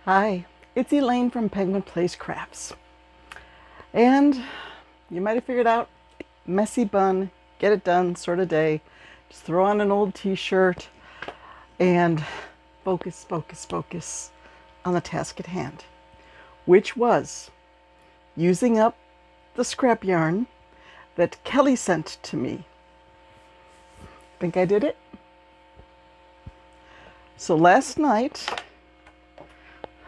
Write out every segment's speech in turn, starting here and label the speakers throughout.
Speaker 1: Hi, it's Elaine from Penguin Place Crafts. And you might have figured out, messy bun, get it done sort of day. Just throw on an old t-shirt and focus on the task at hand, which was using up the scrap yarn that Kelly sent to me. Think I did it? So last night,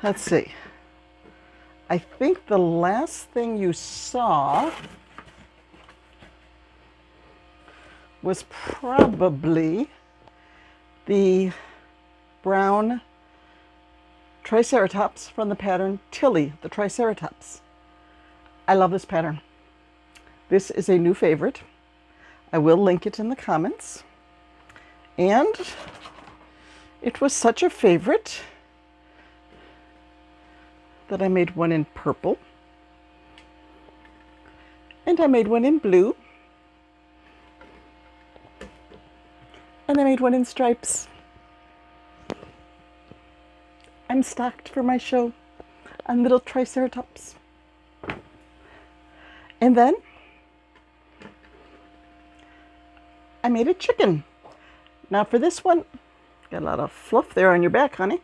Speaker 1: let's see. I think the last thing you saw was probably the brown Triceratops from the pattern Tilly, the Triceratops. I love this pattern. This is a new favorite. I will link it in the comments. And it was such a favorite that I made one in purple, and I made one in blue, and I made one in stripes. I'm stocked for my show on little Triceratops. And then I made a chicken. Now for this one, got a lot of fluff there on your back, honey.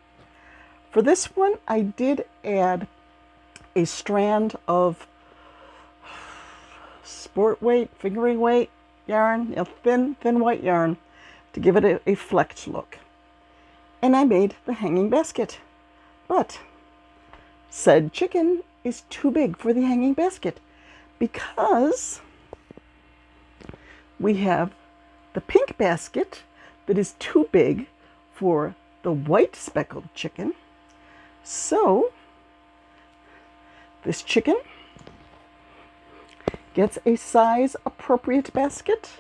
Speaker 1: For this one, I did add a strand of sport weight, fingering weight yarn, thin white yarn to give it a flecked look. And I made the hanging basket. But said chicken is too big for the hanging basket because we have the pink basket that is too big for the white speckled chicken. So this chicken gets a size appropriate basket.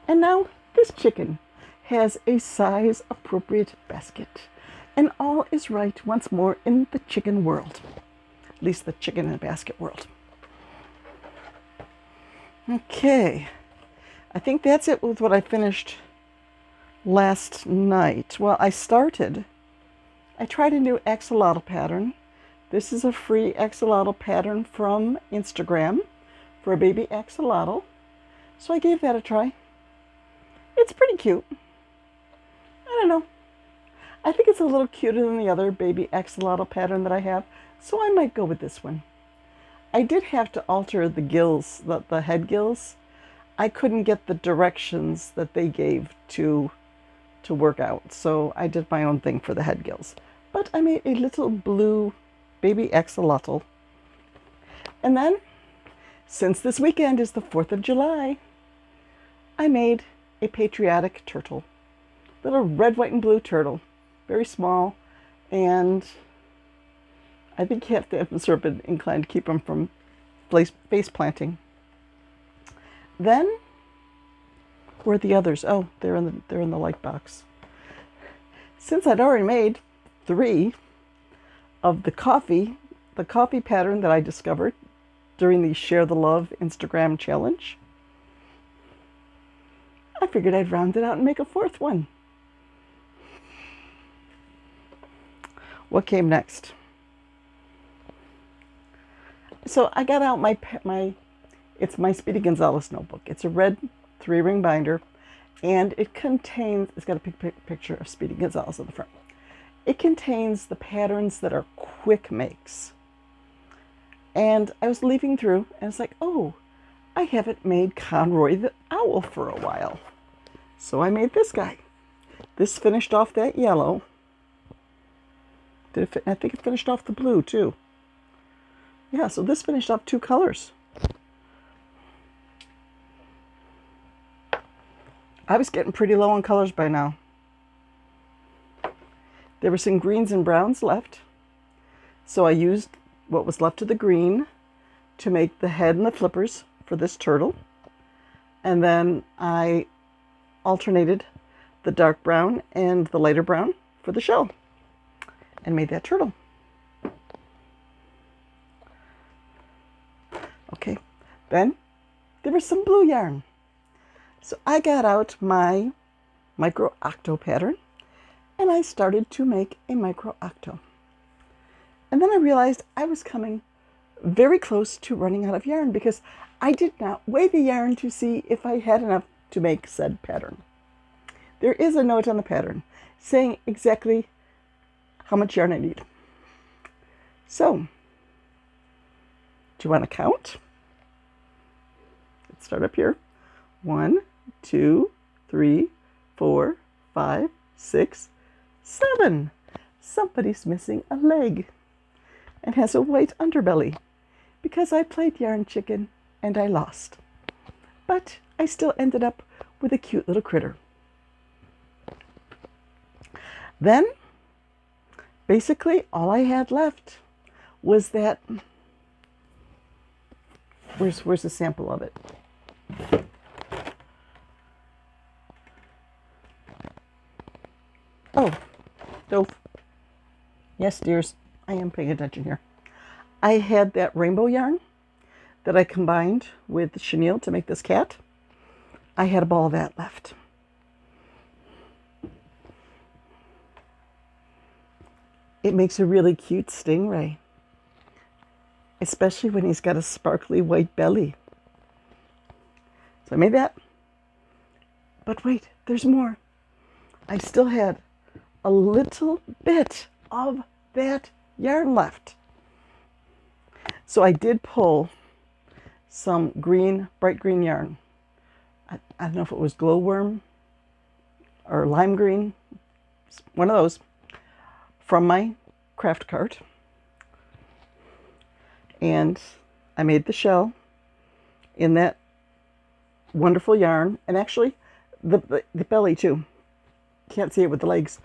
Speaker 1: And now this chicken has a size appropriate basket. And all is right once more in the chicken world. At least the chicken in a basket world. Okay. I think that's it with what I finished last night. Well, I tried a new axolotl pattern. This is a free axolotl pattern from Instagram for a baby axolotl. So I gave that a try. It's pretty cute. I don't know. I think it's a little cuter than the other baby axolotl pattern that I have, so I might go with this one. I did have to alter the gills, the head gills. I couldn't get the directions that they gave to work out, so I did my own thing for the head gills. But I made a little blue baby axolotl. And then, since this weekend is the 4th of July, I made a patriotic turtle. Little red, white, and blue turtle. Very small, and I think you have to have them sort of been inclined to keep them from face planting. Then, where are the others? Oh, they're in the light box. Since I'd already made 3 of the coffee pattern that I discovered during the Share the Love Instagram challenge, I figured I'd round it out and make a 4th one. What came next? So I got out it's my Speedy Gonzales notebook. It's a red 3-ring binder, and it's got a picture of Speedy Gonzales on the front. It contains the patterns that are quick makes. And I was leafing through, and it's like, oh, I haven't made Conway the Owl for a while. So I made this guy. This finished off that yellow. I think it finished off the blue too. Yeah, so this finished off 2 colors. I was getting pretty low on colors by now. There were some greens and browns left, so I used what was left of the green to make the head and the flippers for this turtle. And then I alternated the dark brown and the lighter brown for the shell and made that turtle. Okay, then there was some blue yarn. So I got out my micro Octo pattern and I started to make a micro octo. And then I realized I was coming very close to running out of yarn because I did not weigh the yarn to see if I had enough to make said pattern. There is a note on the pattern saying exactly how much yarn I need. So, do you want to count? Let's start up here. 1, 2, 3, 4, 5, 6, 7. Somebody's missing a leg and has a white underbelly because I played yarn chicken and I lost. But I still ended up with a cute little critter. Then, basically, all I had left was that. Where's a sample of it? Oh, Loaf. Yes, dears, I am paying attention here. I had that rainbow yarn that I combined with the chenille to make this cat. I had a ball of that left. It makes a really cute stingray, especially when he's got a sparkly white belly. So I made that. But wait, there's more. I still had a little bit of that yarn left. So I did pull some green, bright green yarn. I don't know if it was glowworm or lime green, one of those, from my craft cart. And I made the shell in that wonderful yarn, and actually the belly too. Can't see it with the legs.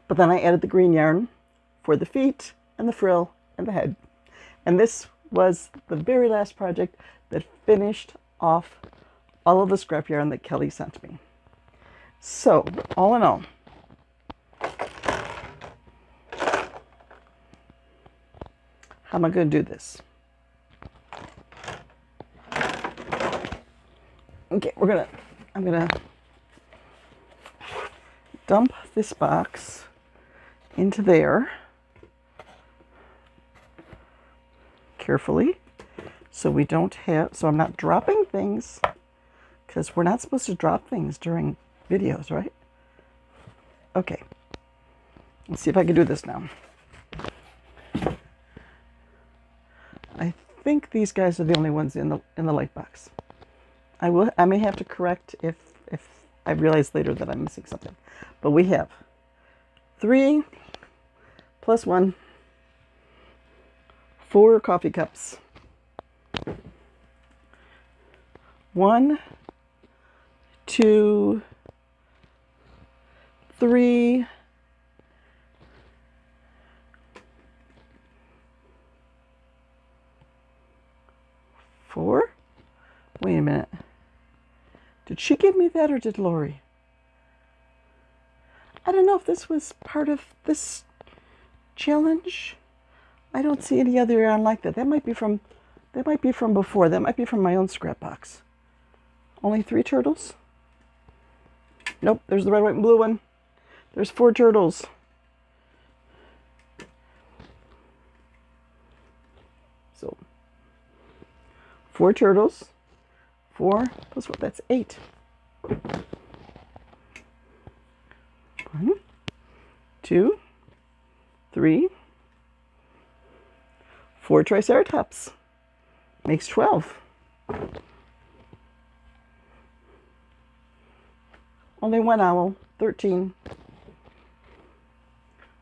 Speaker 1: But then I added the green yarn for the feet and the frill and the head. And this was the very last project that finished off all of the scrap yarn that Kelly sent me. So, all in all, how am I going to do this? Okay, I'm gonna dump this box into there carefully so I'm not dropping things, because we're not supposed to drop things during videos, right? Okay, let's see if I can do this now. I think these guys are the only ones in the light box. I may have to correct if I realize later that I'm missing something. But we have 3 plus 1, 4 coffee cups. 1, 2, 3, 4. Wait a minute. Did she give me that or did Lori? I don't know if this was part of this challenge. I don't see any other yarn like that. That might be from before. That might be from my own scrap box. Only 3 turtles? Nope, there's the red, white, and blue one. There's 4 turtles. So, 4 turtles. 4 plus what? That's 8. 1, 2, 3, 4 Triceratops. Makes 12. Only 1 owl, 13.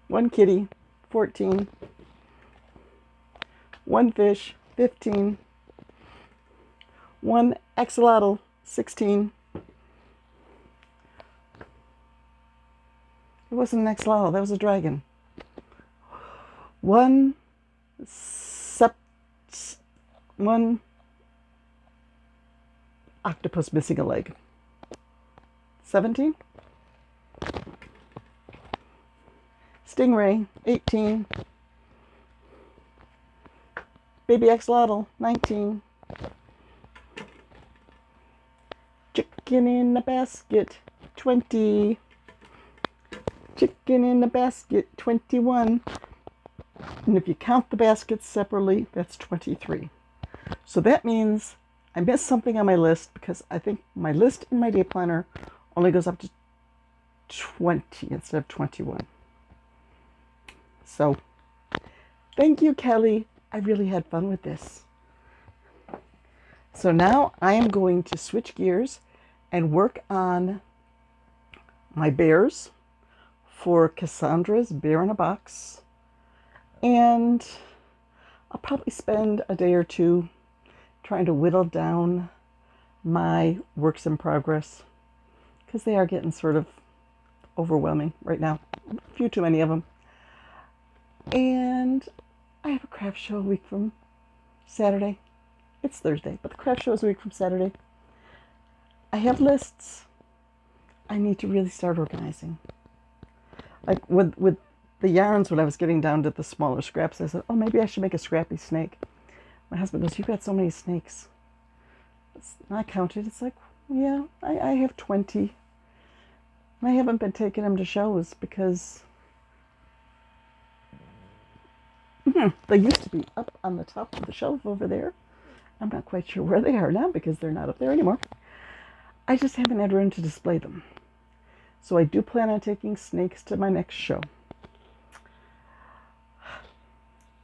Speaker 1: 1 kitty, 14. 1 fish, 15. 1 axolotl, 16. It wasn't an axolotl, that was a dragon. 1 octopus missing a leg. 17. Stingray, 18. Baby axolotl, 19. Chicken in a basket, 20. Chicken in the basket, 21. And if you count the baskets separately, that's 23. So that means I missed something on my list because I think my list in my day planner only goes up to 20 instead of 21. So thank you, Kelly. I really had fun with this. So now I am going to switch gears and work on my bears for Cassandra's Bear in a Box. And I'll probably spend a day or two trying to whittle down my works in progress because they are getting sort of overwhelming right now. A few too many of them. And I have a craft show a week from Saturday. It's Thursday, but the craft show is a week from Saturday. I have lists. I need to really start organizing. Like with the yarns, when I was getting down to the smaller scraps, I said, oh, maybe I should make a scrappy snake. My husband goes, you've got so many snakes. And I counted. It's like, yeah, I have 20. And I haven't been taking them to shows because they used to be up on the top of the shelf over there. I'm not quite sure where they are now because they're not up there anymore. I just haven't had room to display them. So I do plan on taking snakes to my next show.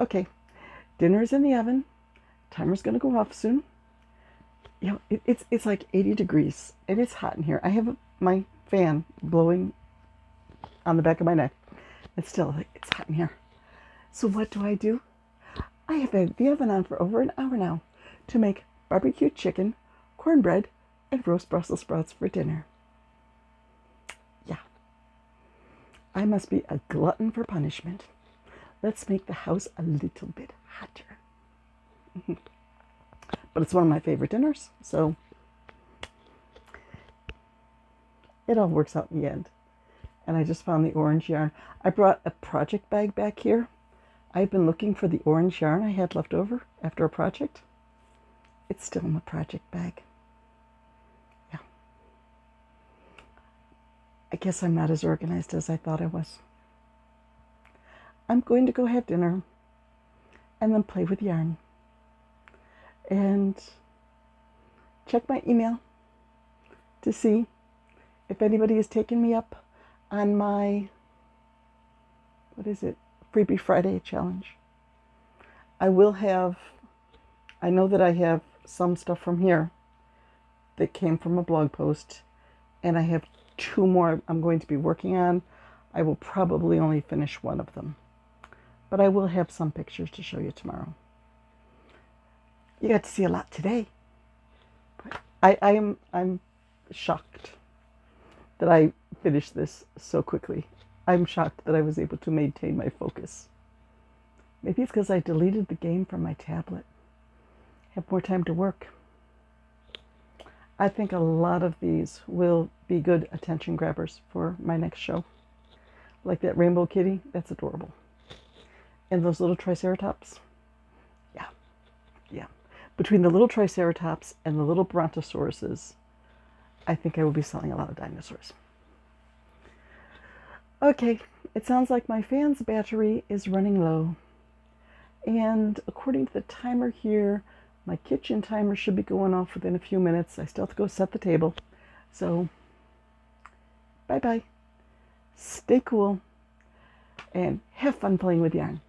Speaker 1: Okay, dinner's in the oven. Timer's going to go off soon. You know, it's like 80 degrees and it's hot in here. I have my fan blowing on the back of my neck. It's still, it's hot in here. So what do? I have had the oven on for over an hour now to make barbecue chicken, cornbread, and roast Brussels sprouts for dinner. Yeah. I must be a glutton for punishment. Let's make the house a little bit hotter. But it's one of my favorite dinners, so it all works out in the end. And I just found the orange yarn. I brought a project bag back here. I've been looking for the orange yarn I had left over after a project. It's still in the project bag. Yeah. I guess I'm not as organized as I thought I was. I'm going to go have dinner and then play with yarn. And check my email to see if anybody has taken me up on my, Freebie Friday challenge. I know that I have some stuff from here that came from a blog post, and I have 2 more I'm going to be working on. I will probably only finish 1 of them, but I will have some pictures to show you tomorrow. You got to see a lot today. But I'm shocked that I finished this so quickly. I'm shocked that I was able to maintain my focus. Maybe it's because I deleted the game from my tablet. Have more time to work. I think a lot of these will be good attention grabbers for my next show. Like that rainbow kitty, that's adorable. And those little Triceratops. Yeah. Between the little Triceratops and the little Brontosauruses, I think I will be selling a lot of dinosaurs. Okay, it sounds like my fan's battery is running low. And according to the timer here, my kitchen timer should be going off within a few minutes. I still have to go set the table. So, bye-bye. Stay cool and have fun playing with yarn.